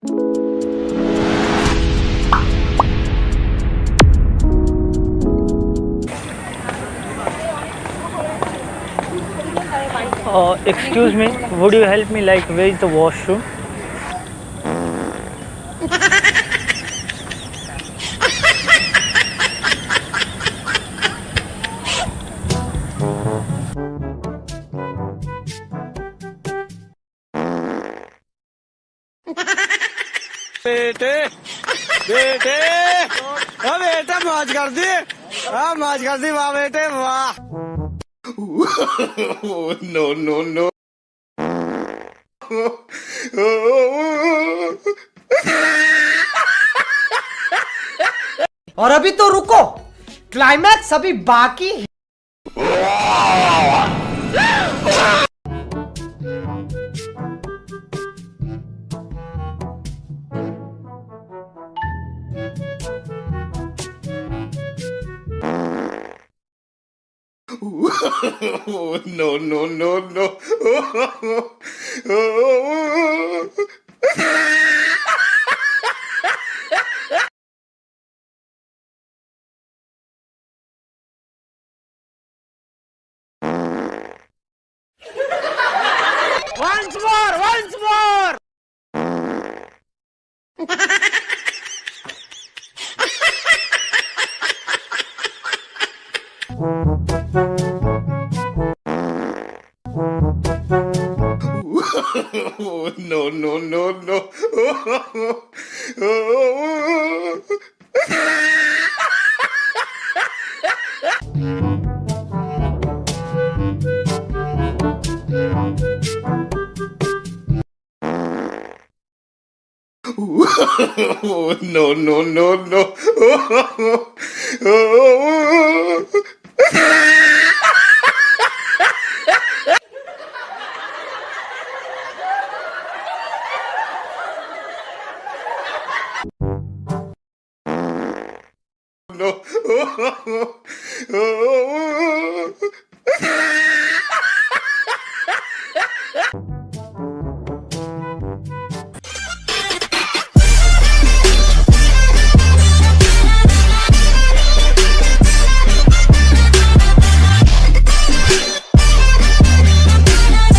Excuse me, would you help me like where is the washroom? बेटे बेटे हाँ बेटा मौज कर दी। हाँ मौज कर दी, वाह बेटे वाह। No no no. और अभी तो रुको, क्लाइमैक्स अभी बाकी है। No no no no. Once more, once more. No no no no। No no no no। No।